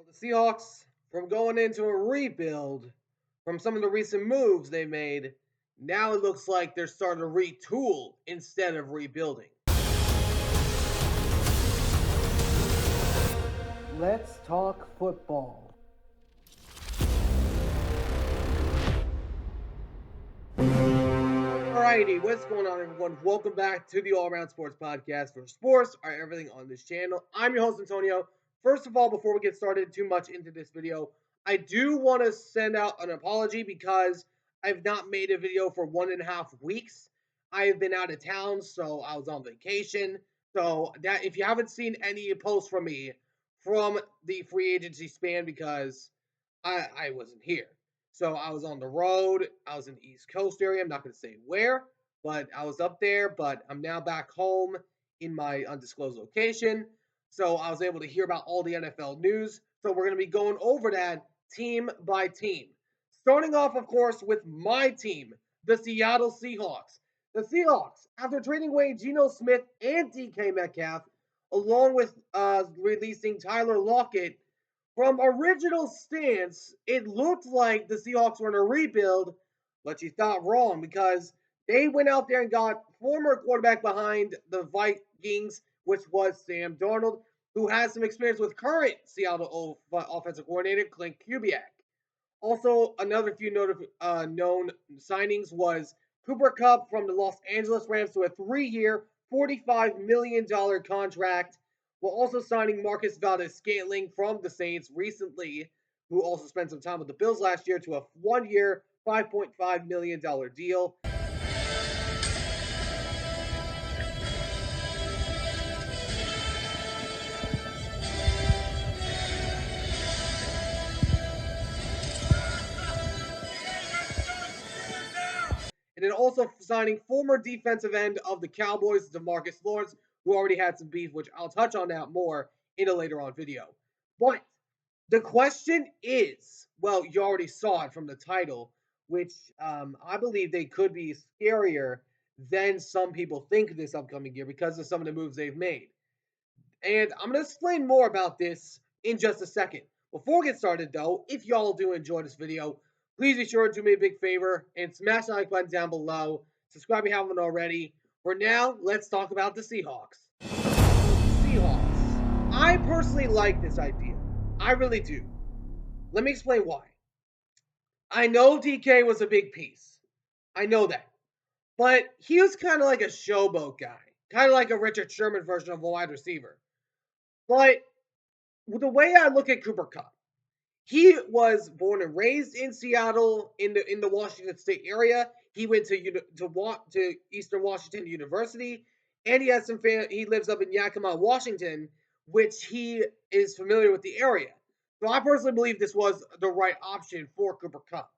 Well, the Seahawks, from going into a rebuild, from some of the recent moves they made, now it looks like they're starting to retool instead of rebuilding. Let's talk football. Alrighty, what's going on, everyone? Welcome back to the All Around Sports Podcast, where sports are everything on this channel. I'm your host, Antonio. First of all, before we get started too much into this video, I do want to send out an apology because I've not made a video for 1.5 weeks. I have been out of town, so I was on vacation. So that if you haven't seen any posts from me from the free agency span, because I wasn't here. So I was on the road. I was in the East Coast area. I'm not going to say where, but I was up there. But I'm now back home in my undisclosed location. So I was able to hear about all the NFL news. So we're going to be going over that team by team. Starting off, of course, with my team, the Seattle Seahawks. The Seahawks, after trading away Geno Smith and DK Metcalf, along with releasing Tyler Lockett, from original stance, it looked like the Seahawks were in a rebuild, but you thought wrong because they went out there and got former quarterback behind the Vikings, which was Sam Darnold, who has some experience with current Seattle offensive coordinator Clint Kubiak. Also, another few known signings was Cooper Kupp from the Los Angeles Rams to a 3-year, $45 million contract, while also signing Marcus Valdez-Scantling from the Saints recently, who also spent some time with the Bills last year, to a 1-year, $5.5 million deal. And then also signing former defensive end of the Cowboys, Demarcus Lawrence, who already had some beef, which I'll touch on that more in a later on video. But the question is, well, you already saw it from the title, which I believe they could be scarier than some people think this upcoming year because of some of the moves they've made. And I'm going to explain more about this in just a second. Before we get started, though, if y'all do enjoy this video, please be sure to do me a big favor and smash the like button down below. Subscribe if you haven't already. For now, let's talk about the Seahawks. Seahawks. I personally like this idea. I really do. Let me explain why. I know DK was a big piece. I know that. But he was kind of like a showboat guy. Kind of like a Richard Sherman version of a wide receiver. But the way I look at Cooper Kupp, he was born and raised in Seattle in the Washington State area. He went to Eastern Washington University, and he has he lives up in Yakima, Washington, which he is familiar with the area. So I personally believe this was the right option for Cooper Kupp.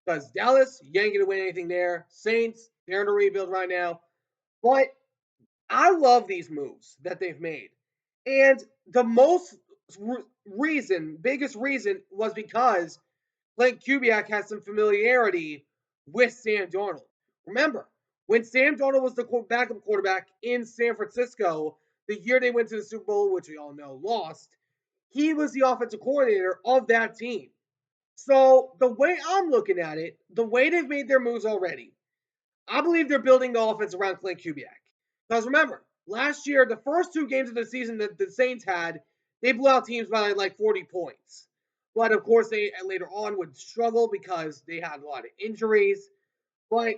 Because Dallas, you ain't gonna win anything there. Saints, they're in a rebuild right now. But I love these moves that they've made. And the biggest reason was because Clint Kubiak has some familiarity with Sam Darnold. Remember, when Sam Darnold was the backup quarterback in San Francisco, the year they went to the Super Bowl, which we all know lost, he was the offensive coordinator of that team. So the way I'm looking at it, the way they've made their moves already, I believe they're building the offense around Clint Kubiak. Because remember, last year, the first 2 games of the season that the Saints had, they blew out teams by like 40 points. But of course, they later on would struggle because they had a lot of injuries. But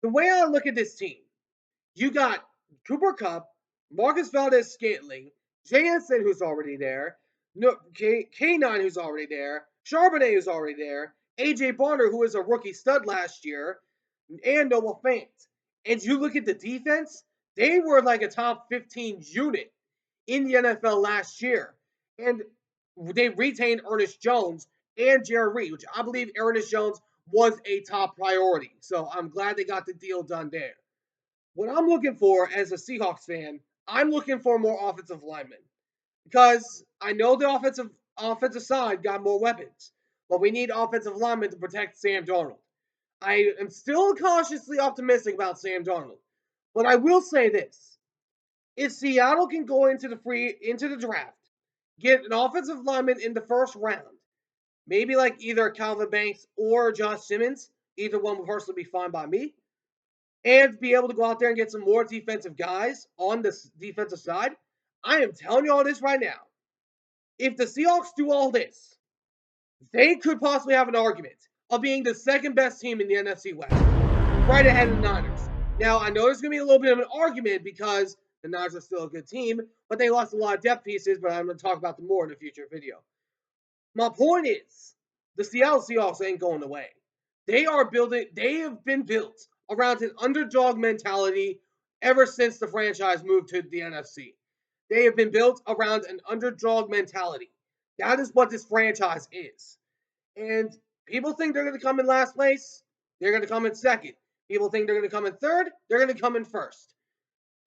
the way I look at this team, you got Cooper Kupp, Marcus Valdez-Scantling, JSN, who's already there, K9, who's already there, Charbonnet, who's already there, AJ Barner, who was a rookie stud last year, and Noah Fant. And you look at the defense, they were like a top 15 unit in the NFL last year. And they retained Ernest Jones and Jared Reed, which I believe Ernest Jones was a top priority. So I'm glad they got the deal done there. What I'm looking for as a Seahawks fan, I'm looking for more offensive linemen. Because I know the offensive side got more weapons, but we need offensive linemen to protect Sam Darnold. I am still cautiously optimistic about Sam Darnold. But I will say this. If Seattle can go into the draft get an offensive lineman in the first round, maybe like either Calvin Banks or Josh Simmons. Either one would personally be fine by me. And be able to go out there and get some more defensive guys on the defensive side. I am telling you all this right now. If the Seahawks do all this, they could possibly have an argument of being the second best team in the NFC West, right ahead of the Niners. Now, I know there's going to be a little bit of an argument because the Niners are still a good team, but they lost a lot of depth pieces, but I'm going to talk about them more in a future video. My point is, the Seattle Seahawks ain't going away. They have been built around an underdog mentality ever since the franchise moved to the NFC. They have been built around an underdog mentality. That is what this franchise is. And people think they're going to come in last place, they're going to come in second. People think they're going to come in third, they're going to come in first.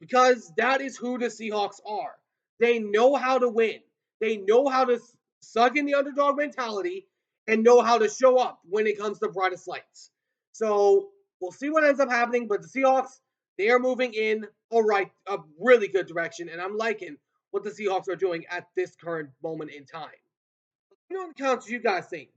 Because that is who the Seahawks are. They know how to win. They know how to suck in the underdog mentality and know how to show up when it comes to brightest lights. So we'll see what ends up happening. But the Seahawks, they are moving in a really good direction. And I'm liking what the Seahawks are doing at this current moment in time. Let me know in the comments what you guys think.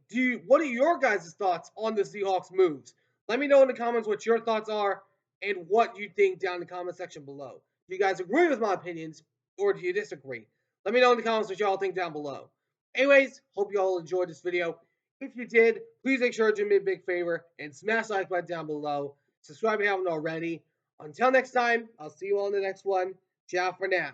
What are your guys' thoughts on the Seahawks moves? Let me know in the comments what your thoughts are and what you think down in the comment section below. Do you guys agree with my opinions or do you disagree? Let me know in the comments what y'all think down below. Anyways, hope y'all enjoyed this video. If you did, please make sure to do me a big favor and smash the like button down below. Subscribe if you haven't already. Until next time, I'll see you all in the next one. Ciao for now.